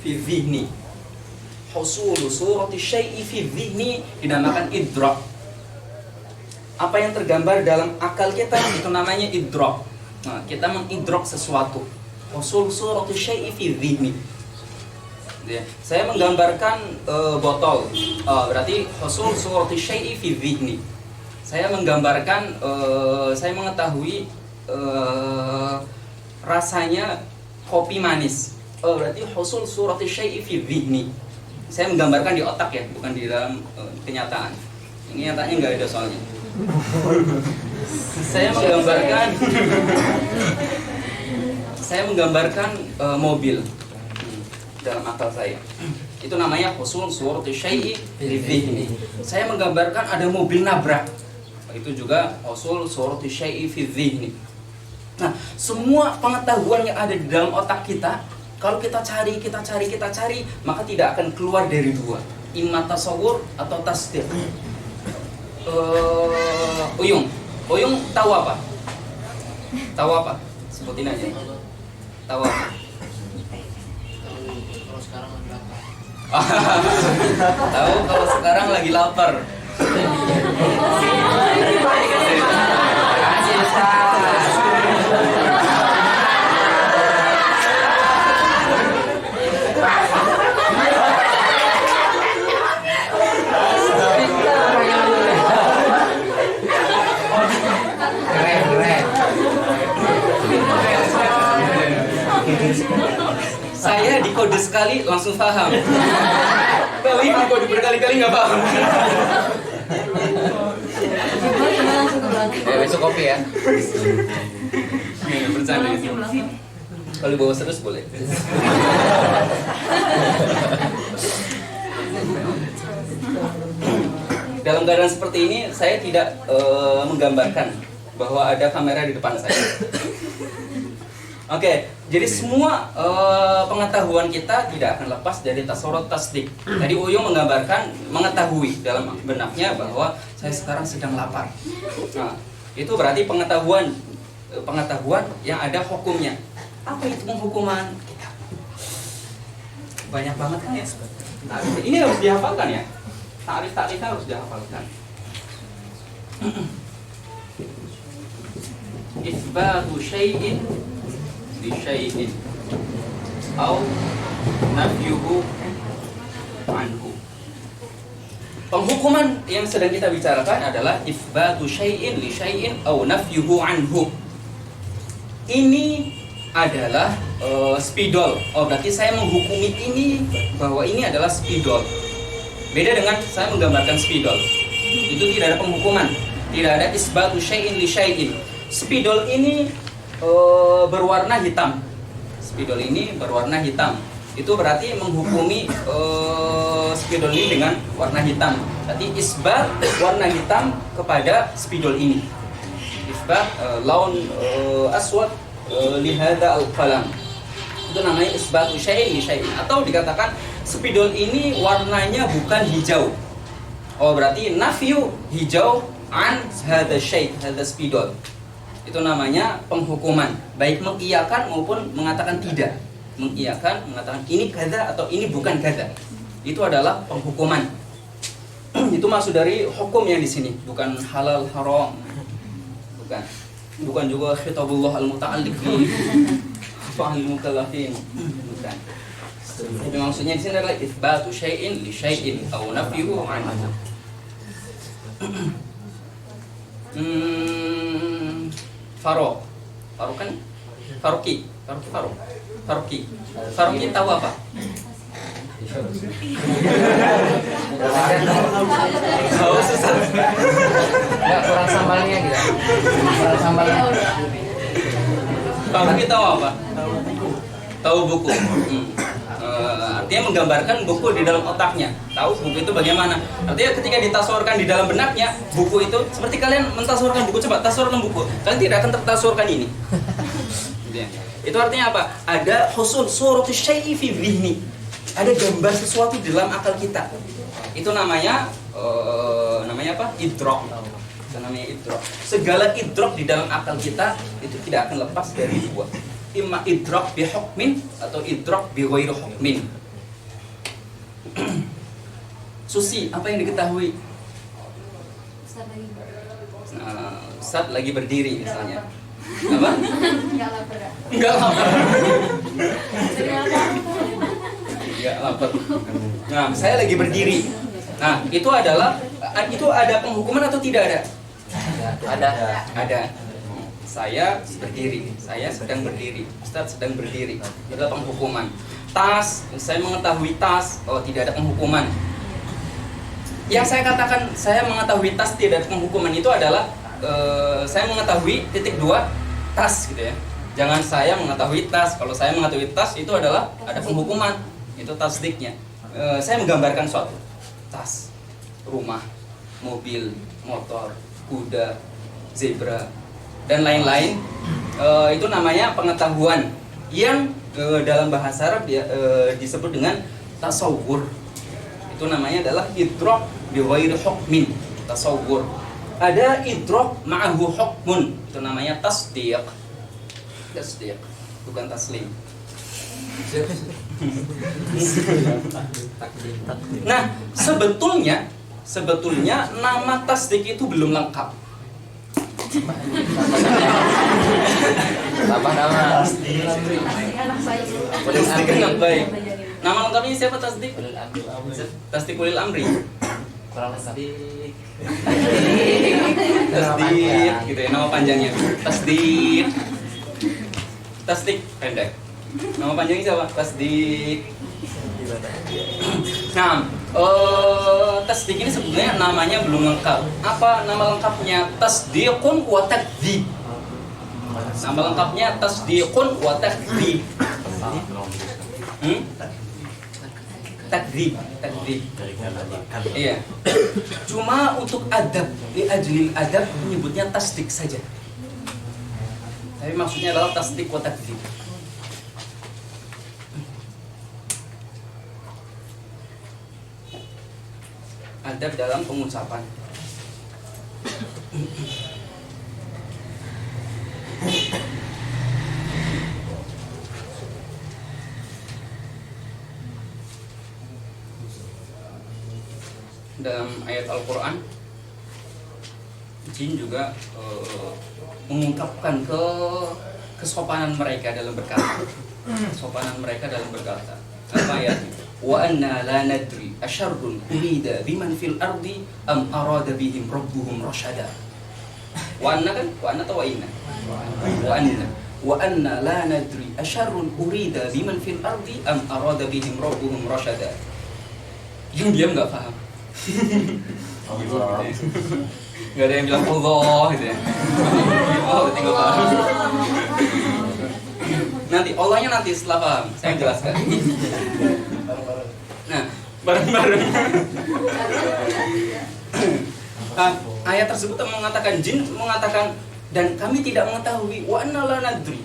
fi dhihni. Husulu surati syai'i fi dhihni dinamakan idrak. Apa yang tergambar dalam akal kita itu namanya idrak. Nah, kita mengidrak sesuatu. Husul surati syai'i fi dhihni. Ya, saya menggambarkan botol. Berarti husul surati syai'i fi dhihni. Saya menggambarkan, saya mengetahui rasanya kopi manis. Berarti husul surati syai'i fi dhihni. Saya menggambarkan di otak ya, bukan di dalam kenyataan. Ini nyatanya nggak ada soalnya. Saya menggambarkan mobil dalam akal saya. Itu namanya husul surati syai'i fi dhihni. Saya menggambarkan ada mobil nabrak. Itu juga husul surati syai'i fi dhihni. Nah, semua pengetahuan yang ada di dalam otak kita, kalau kita cari, maka tidak akan keluar dari dua, imma tasawur atau tasdiq. Uyung tahu apa? Tahu apa? Sebutin aja. Tahu apa? Tahu kalau sekarang lagi lapar. Saya dikode sekali langsung paham. Tapi dikode berkali-kali nggak paham. Besok kopi ya. Bercanda itu. Kalau bawa terus boleh. Dalam keadaan seperti ini saya tidak menggambarkan bahwa ada kamera di depan saya. Oke, jadi semua pengetahuan kita tidak akan lepas dari tasawur tasdik. Tadi Uyung mengetahui dalam benaknya bahwa saya sekarang sedang lapar. Nah, itu berarti pengetahuan yang ada hukumnya. Apa itu penghukuman? Banyak banget kan ya. Nah, ini harus dihafalkan ya. Ta'rif-ta'rifnya harus dihafalkan. Itsbatu syai'in li syai'in atau nafyuhu anhu. Penghukuman yang sedang kita bicarakan adalah itsbatu syai'in li syai'in atau nafyuhu anhu. Ini adalah spidol. Berarti saya menghukumi ini bahwa ini adalah spidol. Beda dengan saya menggambarkan spidol. Itu tidak ada penghukuman, tidak ada isbatu syai'in li syai'in. Spidol ini berwarna hitam. Spidol ini berwarna hitam. Itu berarti menghukumi spidol ini dengan warna hitam. Berarti isbat warna hitam kepada spidol ini. Isbat laun aswad li hadza al-qalam. Itu namanya isbatu syai'in li syai'in. Atau dikatakan spidol ini warnanya bukan hijau. Berarti nafyu hijau an hadza syai', hadza spidol. Itu namanya penghukuman, baik mengiyakan maupun mengatakan tidak. Mengiyakan, mengatakan ini kada atau ini bukan kada. Itu adalah penghukuman. Itu masuk dari hukum yang di sini, bukan halal haram. Bukan juga khitabullah al-muta'alliq bi fa'il mukallafin. Bukan. Jadi maksudnya di sini adalah itsbatu syai'in li syai'in atau nafyuhu anhu. Farok kan Faruqi tahu apa? Tahu susah. Enggak, kurang sambalnya gitu. Kurang sambalnya. Faruqi tahu apa? Tahu buku. Artinya menggambarkan buku di dalam otaknya. Tahu buku itu bagaimana? Artinya ketika ditasurkan di dalam benaknya, buku itu seperti kalian mentasurkan buku. Coba tasurkan buku, kalian tidak akan tertasurkan ini. Itu artinya apa? Ada husul surati syai'i fi dhihni. Ada gambar sesuatu di dalam akal kita. Itu namanya apa? Idrak. Itu namanya idrak. Segala idrak di dalam akal kita itu tidak akan lepas dari dua. Imma idrak bi hukmin atau idrak bi ghairi hukmin. Susi, apa yang diketahui? Ustaz lagi. Ustaz lagi berdiri misalnya. Apa? Enggak lapar. Enggak lapar. Ternyata. Enggak lapar. Nah, saya lagi berdiri. Nah, itu adalah itu ada penghukuman atau tidak ada? Ada. Ada. Saya berdiri, saya sedang berdiri, Ustaz sedang berdiri. Itu adalah penghukuman. Tas, saya mengetahui tas, oh tidak ada penghukuman. Yang saya katakan saya mengetahui tas tidak ada penghukuman itu adalah saya mengetahui titik dua tas gitu ya. Jangan saya mengetahui tas. Kalau saya mengetahui tas itu adalah ada penghukuman. Itu tasdiknya. Saya menggambarkan suatu tas, rumah, mobil, motor, kuda, zebra dan lain-lain. Itu namanya pengetahuan yang dalam bahasa Arab disebut dengan tasawwur. Itu namanya adalah idrak bi ghairi hukmin, tasawwur. Ada idrak ma'ahu hukmun, itu namanya tasdiq. Tasdiq, bukan taslim. Nah, sebetulnya nama tasdik itu belum lengkap. Tambah nama. Anak saya. Tasdik yang baik. Nama lengkapnya siapa tasdik? Ulil amri. Tasdik ulil amri. Kurang tasdik. Tasdik gitu ya, nama panjangnya. Tasdik. Tasdik pendek. Nama panjangnya siapa? Tasdik. Nah, tasdik ini sebenarnya namanya belum lengkap. Apa nama lengkapnya? Tasdiqun wa takdzib. Nama lengkapnya tasdiqun wa takdzib. Takdzib. Iya. Cuma untuk adab, di ajlil adab menyebutnya tasdik saja. Tapi maksudnya adalah tasdik wa takdzib. Adab dalam pengucapan. Dalam ayat Al-Quran, jin juga mengungkapkan kesopanan mereka dalam berkata. Kesopanan mereka dalam berkata. Apa ayatnya? Wa anna la nadri asyarrun urida biman fil ardi am arada bihim rabbuhum rasyada. Wa anna kan? Wa anna atau wa inna? Wa anna la nadri asyarrun urida biman fil ardi am arada bihim rabbuhum rasyada. Yang diam nggak paham. Allah. Nggak ada yang bilang Allah gitu ya. Oh, berarti nggak paham. Nanti Allahnya nanti setelah paham, saya jelaskan. Nah, bareng-bareng. Ayat tersebut mengatakan jin mengatakan dan kami tidak mengetahui wa anna la nadri.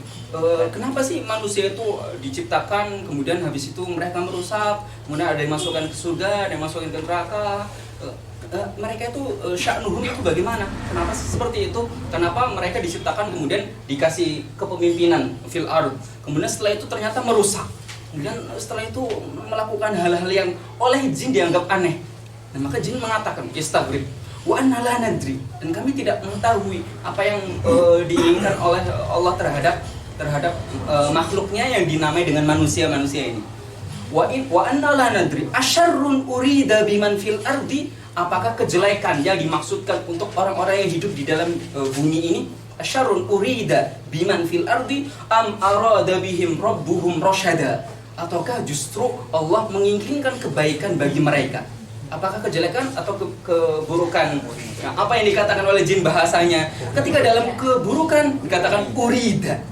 Kenapa sih manusia itu diciptakan kemudian habis itu mereka merusak, kemudian ada yang masukkan ke surga, ada yang masukkan ke neraka. Mereka itu sya'nuhum itu bagaimana? Kenapa seperti itu? Kenapa mereka diciptakan kemudian dikasih kepemimpinan fil ard, kemudian setelah itu ternyata merusak, kemudian setelah itu melakukan hal-hal yang oleh jin dianggap aneh. Nah, maka jin mengatakan istaghrib wa anna la nadri, dan kami tidak mengetahui apa yang diinginkan oleh Allah terhadap makhluknya yang dinamai dengan manusia ini. Wa anna la nadri asyarrun urida biman fil ardi, apakah kejelekan yang dimaksudkan untuk orang-orang yang hidup di dalam bumi ini? Asyarrun urida biman fil ardi am arada bihim rabbuhum rasyada, ataukah justru Allah menginginkan kebaikan bagi mereka? Apakah kejelekan atau keburukan? Nah, apa yang dikatakan oleh jin bahasanya? Ketika dalam keburukan dikatakan urida.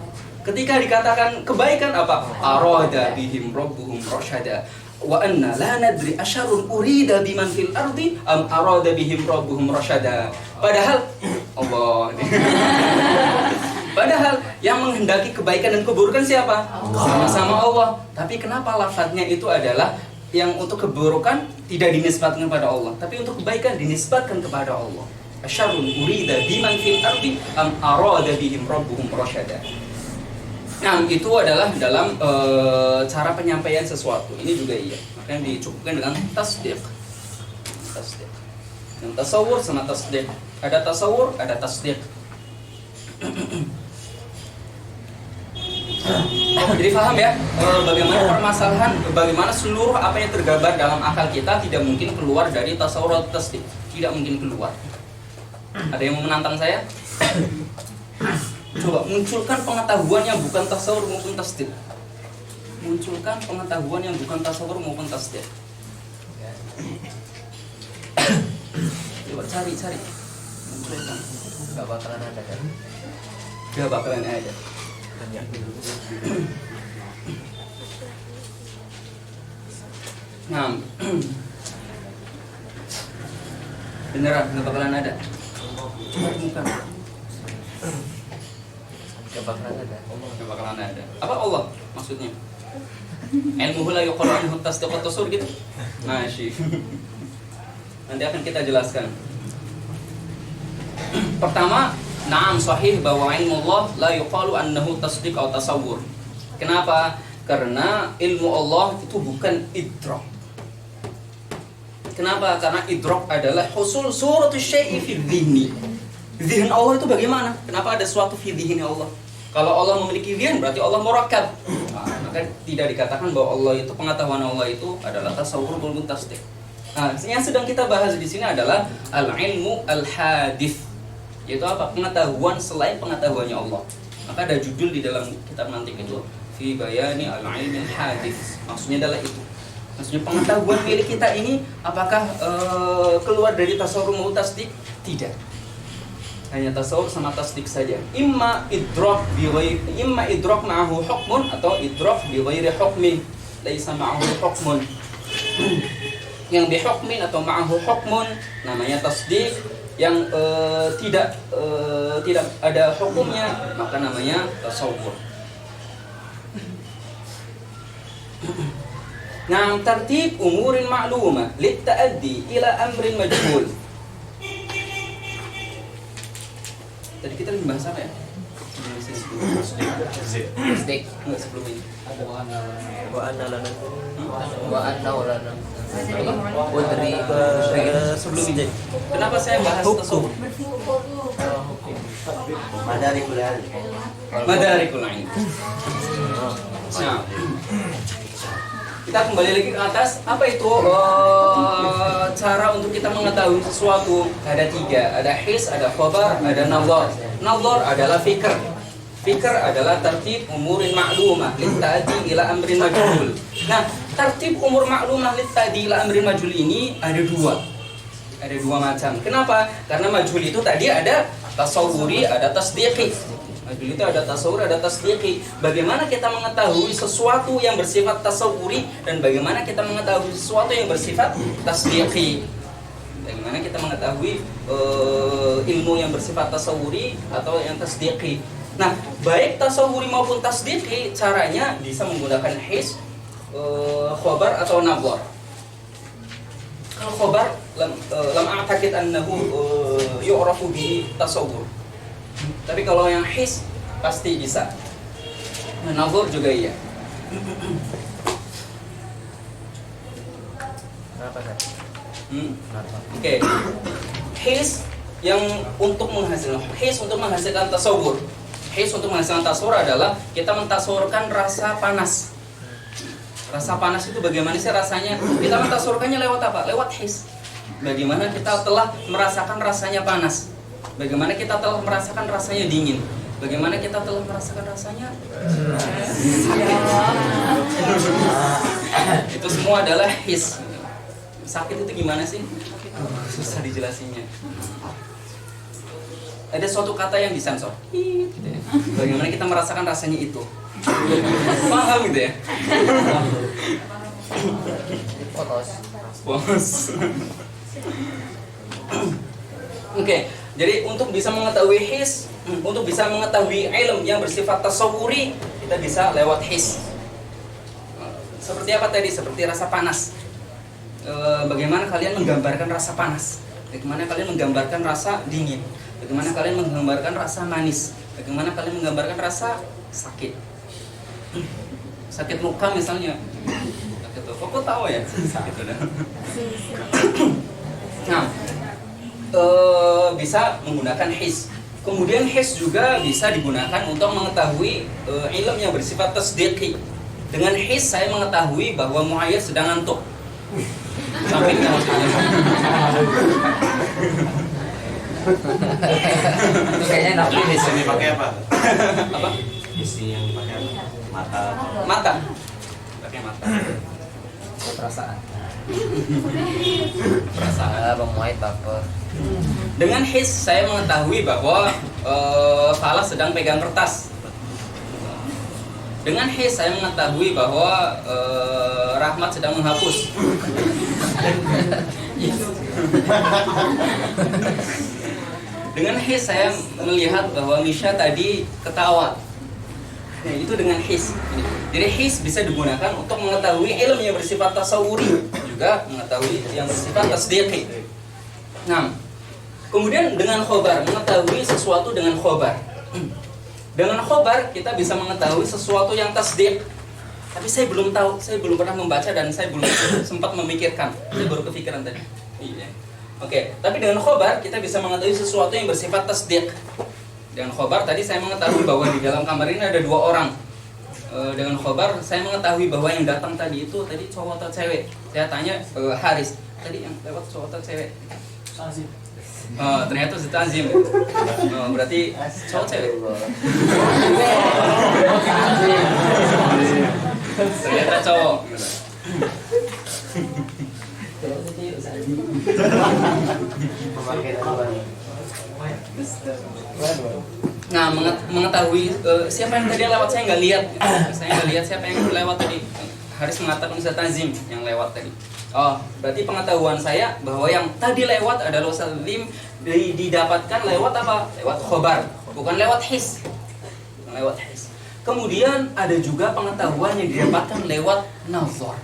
Ketika dikatakan kebaikan apa? Arada bihim rabbuhum rasyada. Wa anna la nadri asyarrun urida biman fil ardi am arada bihim rabbuhum rasyada. Padahal Allah. Padahal yang menghendaki kebaikan dan keburukan siapa? Sama-sama Allah. Tapi kenapa lafadznya itu adalah yang untuk keburukan tidak dinisbatkan kepada Allah, tapi untuk kebaikan dinisbatkan kepada Allah. Asyarrun urida biman fil ardi am arada bihim rabbuhum rasyada. Nah, itu adalah dalam cara penyampaian sesuatu. Ini juga iya. Maka yang dicukupkan dengan tasdiq. tasdiq. Yang tasawur sama tasdiq. Ada tasawur, ada tasdiq. Jadi paham ya bagaimana permasalahan, bagaimana seluruh apa yang tergambar dalam akal kita tidak mungkin keluar dari tasawur atau tasdiq. Tidak mungkin keluar. Ada yang mau menantang saya? Coba munculkan pengetahuan yang bukan tasawur maupun tasdiq. Munculkan pengetahuan yang bukan tasawur maupun tasdiq. Coba cari. Munculkan. Gak bakalan ada kan? Gak bakalan ada. Nah, beneran gak bakalan ada. Bukan. Gak bakalan ada. Gak bakalan ada. Apa Allah maksudnya? Ilmuhu la yuqalu anhu tasdiq wa tasawwur gitu. Masih. Nanti akan kita jelaskan. Pertama, na'am sahih bahwa ilmu Allah la yuqalu annahu tasdiq atau tasawwur. Kenapa? Karena ilmu Allah itu bukan idrak. Kenapa? Karena idrak adalah husul suratul syai'i fi dhihni. Dzihn Allah itu bagaimana? Kenapa ada suatu fi dhihni Allah? Kalau Allah memiliki dzihn berarti Allah murakkab. Maka tidak dikatakan bahwa Allah itu, pengetahuan Allah itu adalah tasawwur maupun tasdiq. Nah, yang sedang kita bahas di sini adalah al-ilmu al-hadits. Yaitu apa? Pengetahuan selain pengetahuannya Allah. Maka ada judul di dalam kitab mantik itu fi bayani al-ilmi al-hadits. Maksudnya adalah itu. Maksudnya pengetahuan milik kita ini apakah keluar dari tasawur maupun tasdik? Tidak. Hanya tasawur sama tasdik saja. Imma idrak ma'ahu hukmun atau idrak bi ghairi hukmin. Laisa ma'ahu hukmun. Yang bi hukmin atau ma'ahu hukmun namanya tasdik. Yang tidak ada hukumnya maka namanya tasawur. Nah, tertib umurin ma'lumah litta'addi ila amrin majhul. Tadi kita lagi bahas apa ya? Tasdik. Enggak sebelum ini. Wa anna lana. Udri Sebelum ini. Kenapa saya bahas tasawuf? Madarikul ilm. Madarikul ilm. Nah, kita kembali lagi ke atas. Apa itu cara untuk kita mengetahui sesuatu? Ada tiga. Ada his, ada khabar, ada nazar. Nazar adalah fikr. Fikr adalah tertib umurin ma'lumah litta'adi ila amrin majhul. Nah, tertib umur ma'lumah litta'adi ila amrin majhul ini ada dua. Ada dua macam. Kenapa? Karena majhul itu tadi ada tasawuri, ada tasdiqi. Majhul itu ada tasawur, ada tasdiqi. Bagaimana kita mengetahui sesuatu yang bersifat tasawuri dan bagaimana kita mengetahui sesuatu yang bersifat tasdiqi? Bagaimana kita mengetahui ilmu yang bersifat tasawuri atau yang tasdiqi? Nah, baik tasawuri maupun tasdiqi caranya bisa menggunakan his, khabar atau nazar. Kalau khabar lam a'taqid annahu yu'rafu bihi tasawur. Tapi kalau yang his pasti bisa. Nazar juga iya. Kenapa kan? Oke. His yang untuk menghasilkan tasawur. His untuk menghasilkan tasawur adalah kita mentasawurkan rasa panas. Rasa panas itu bagaimana sih rasanya? Kita mentasawurkannya lewat apa? Lewat his. Bagaimana kita telah merasakan rasanya panas? Bagaimana kita telah merasakan rasanya dingin? Bagaimana kita telah merasakan rasanya sakit? Itu semua adalah his. Sakit itu gimana sih? Susah dijelasinnya. Ada suatu kata yang disensor. Gitu ya. Bagaimana kita merasakan rasanya itu? Paham gitu ya? Polos. Oke, jadi untuk bisa mengetahui his, untuk bisa mengetahui ilm yang bersifat tasawuri, kita bisa lewat his. Seperti apa tadi? Seperti rasa panas. Bagaimana kalian menggambarkan rasa panas? Bagaimana kalian menggambarkan rasa dingin? Bagaimana kalian menggambarkan rasa manis? Bagaimana kalian menggambarkan rasa sakit? Sakit luka misalnya. Sakit luka, kok tahu ya? Sakit udah. Nah, bisa menggunakan his. Kemudian his juga bisa digunakan untuk mengetahui ilmu yang bersifat tasdiqi. Dengan his saya mengetahui bahwa Muayyad sedang ngantuk. Sampingnya maksudnya. Itu kayaknya nafi di sini. Pakai apa? Apa? Isi yang dipakai apa? Mata. Mata. Pakai mata. Perasaan. Perasaan. Bang Muayyad baper. Dengan his saya mengetahui bahwa Falas sedang pegang kertas. Dengan his saya mengetahui bahwa Rahmat sedang menghapus. Dengan his saya melihat bahwa Misha tadi ketawa. Nah, itu dengan his. Jadi his bisa digunakan untuk mengetahui ilmu yang bersifat tasawuri, juga mengetahui yang bersifat tasdiqi. Nah, kemudian dengan khobar, mengetahui sesuatu dengan khobar. Dengan khobar kita bisa mengetahui sesuatu yang tasdiq. Tapi saya belum tahu, saya belum pernah membaca dan saya belum sempat memikirkan. Saya baru kepikiran tadi. Iya. Oke, tapi dengan khobar kita bisa mengetahui sesuatu yang bersifat tasdiq. Dengan khobar tadi saya mengetahui bahwa di dalam kamar ini ada 2 orang. Dengan khobar saya mengetahui bahwa yang datang tadi itu tadi cowok atau cewek. Saya tanya Haris, tadi yang lewat cowok atau cewek? Azim. Ternyata Ustaz Azim. Berarti cowok cewek. Ternyata cowok. Nah, mengetahui siapa yang tadi lewat saya nggak lihat. Saya nggak lihat siapa yang lewat tadi. Haris mengatakan Ustaz Azim yang lewat tadi. Oh, berarti pengetahuan saya bahwa yang tadi lewat adalah Ustaz Azim didapatkan lewat apa? Lewat khobar, bukan lewat his. Bukan lewat his. Kemudian ada juga pengetahuan yang didapatkan lewat nazar.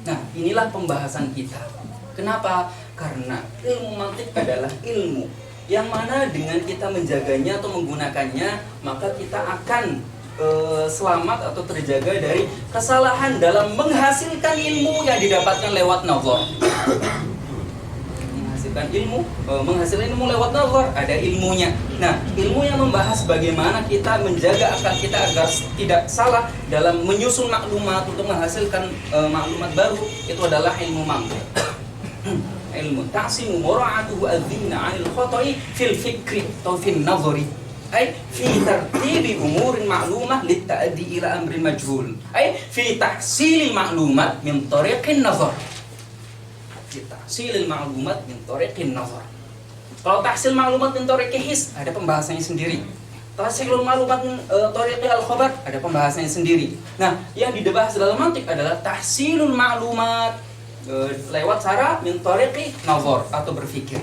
Nah, inilah pembahasan kita. Kenapa? Karena ilmu mantik adalah ilmu yang mana dengan kita menjaganya atau menggunakannya, maka kita akan selamat atau terjaga dari kesalahan dalam menghasilkan ilmu yang didapatkan lewat nazar. Menghasilkan ilmu lewat nazar, ada ilmunya. Nah, ilmu yang membahas bagaimana kita menjaga akal kita agar tidak salah dalam menyusun maklumat untuk menghasilkan maklumat baru, itu adalah ilmu mantik. Ilmu ta'simu mura'atuhu adzina 'anil khata'i fil fikri atau fil nazari, ay fi tartibi umurin ma'lumah litta'addi ila amrin majhul, ay fi tahsilil ma'lumat min tariqin nazar. Fi tahsilil ma'lumat min tariqin nazar. Kalau tahsil maklumat min tariqi his ada pembahasannya sendiri. Tahsilul maklumat min tariqi al-khabar ada pembahasannya sendiri. Nah, yang dibahas dalam mantik adalah tahsilul maklumat lewat cara min tariqi nazar atau berfikir.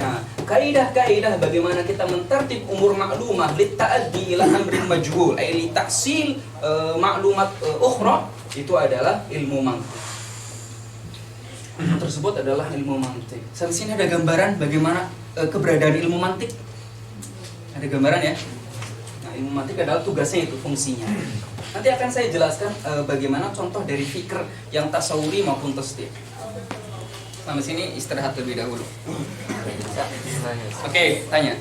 Nah, kaidah-kaidah bagaimana kita mentertib umur maklumah li ta'addi ila amrin majhul, ay li tahsil maklumat ukhra, itu adalah ilmu mantik. Tersebut adalah ilmu mantik. Sampai sini ada gambaran bagaimana keberadaan ilmu mantik. Ada gambaran ya. Nah, ilmu mantik adalah tugasnya itu, fungsinya. Nanti akan saya jelaskan bagaimana contoh dari fikir yang tasawuri maupun tasdiq. Sampai sini istirahat lebih dahulu. Oke, tanya.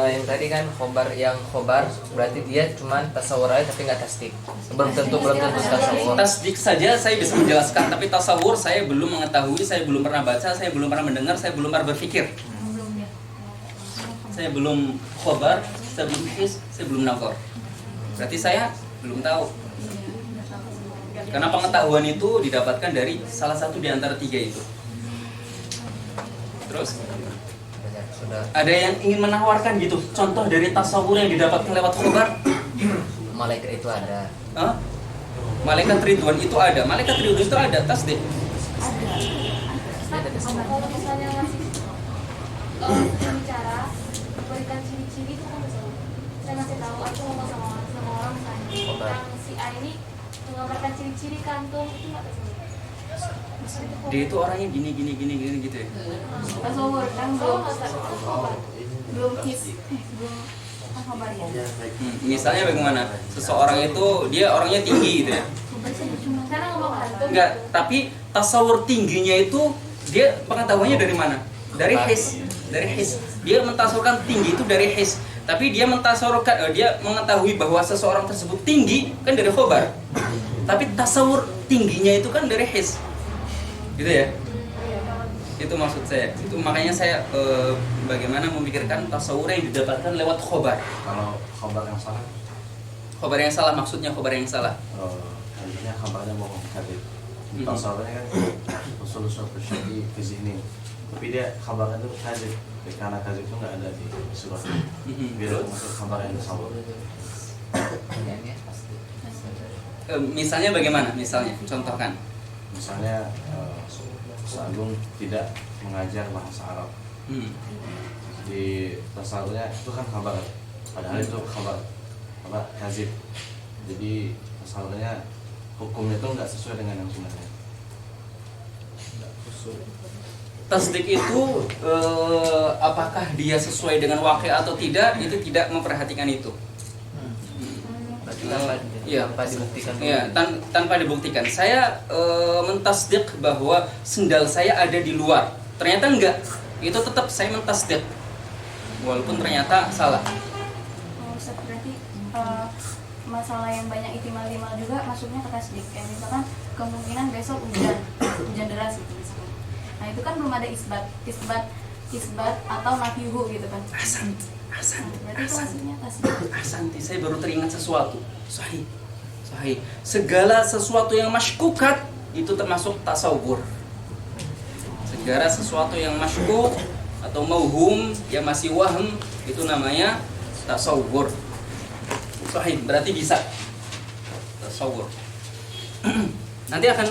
Yang tadi kan yang khobar berarti dia cuma tasawur aja tapi nggak tasdik. Belum tentu tasawur. Tasdik saja saya bisa menjelaskan, tapi tasawur saya belum mengetahui, saya belum pernah baca, saya belum pernah mendengar, saya belum pernah berpikir. Saya belum khobar, saya belum his, saya belum nazar. Berarti saya belum tahu. Karena pengetahuan itu didapatkan dari salah satu di antara 3 itu. Terus Sudah. ada yang ingin menawarkan gitu contoh dari tasawur yang didapatkan lewat khobar? Malaikat itu ada. Hah? Malaikat Ridwan itu ada. Malaikat Ridwan itu ada tasdik. Kalau misalnya ngasih bicara, berikan ciri-ciri itu kan bisa. Saya ngasih tahu, aku ngomong sama orang misalnya, yang si A ini menggambarkan ciri-ciri kantung itu nggak bisa. Dia itu orangnya gini gitu ya. Tasawur kan belum his, belum khabar ya. Misalnya bagaimana? Seseorang itu dia orangnya tinggi gitu ya. Karena ngomong kantung. Enggak, tapi tasawur tingginya itu Dia pengetahuannya dari mana? Dari his. Dari his. Dia mentasurkan tinggi itu dari his. Tapi dia mentasurkan, dia mengetahui bahwa seseorang tersebut tinggi kan dari khobar. Tapi tasawur tingginya itu kan dari his. Gitu ya? Itu maksud saya. Itu makanya saya bagaimana memikirkan tasawur yang didapatkan lewat khobar. Kalau khabar yang salah, Khobar yang salah maksudnya khobar yang salah. artinya khabarnya bohong kadib. Tasawurnya kan usul-usul syar'i fi zihni. Tapi dia khabarnya itu kadib. Karena kadib itu nggak ada di surat. Biar masuk khabar yang tasawur. Misalnya bagaimana? Misalnya, contohkan. Misalnya Agung tidak mengajar bahasa Arab. Di tasawurnya itu kan khabar. Padahal itu khabar apa kazib. Jadi tasawurnya hukumnya itu nggak sesuai dengan yang sebenarnya. Tasdik itu apakah dia sesuai dengan wakil atau tidak, itu tidak memperhatikan itu. Iya, tanpa dibuktikan. Iya, tanpa dibuktikan. Saya mentasdik bahwa sendal saya ada di luar. Ternyata enggak. Itu tetap saya mentasdik. Walaupun ternyata salah. Oh, Ustaz, berarti masalah yang banyak ihtimal-ihtimal juga masuknya ke tasdik. Kayak misalkan kemungkinan besok hujan deras gitu misalkan. Nah itu kan belum ada isbat atau nafihu gitu kan. Berarti itu maksudnya tasdik. Asanti, saya baru teringat sesuatu. Sahih. Segala sesuatu yang masykukat itu termasuk tasawur. Segala sesuatu yang masykuk atau mauhum yang masih wahm itu namanya tasawur. Sahih, berarti bisa tasawur. Nanti akan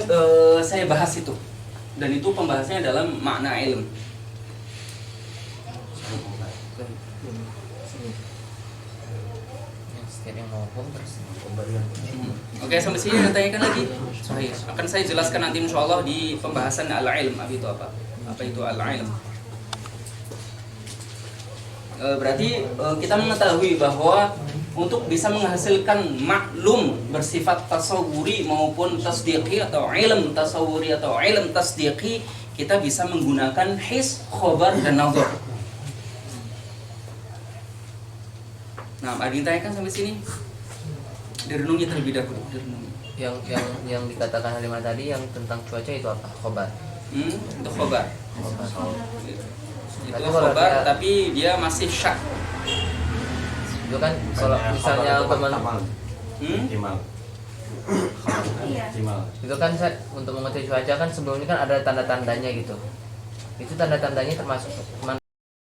saya bahas itu. Dan itu pembahasannya dalam makna ilm. Yang mau terus Oke, sampai sini ada tanyakan lagi. Sahih. Akan saya jelaskan nanti insyaallah di pembahasan al-ilm. Itu apa? Apa itu al-ilm? Berarti kita mengetahui bahwa untuk bisa menghasilkan maklum bersifat tasawuri maupun tasdiqi atau ilm tasawuri atau ilm tasdiqi, kita bisa menggunakan his, khobar, dan nazar. Nah, ada yang tanyakan sampai sini? Direnungi terlebih dahulu. Direnungi. Yang dikatakan Halimah tadi yang tentang cuaca itu apa? Khobar. Itu khobar. Itu Tapi kalau khobar, dia- tapi dia masih syak. Itu kan kalau misalnya teman Ihtimal. Iya. Ihtimal. itu kan untuk mengetahui cuaca kan sebelumnya kan ada tanda-tandanya gitu. Itu tanda-tandanya termasuk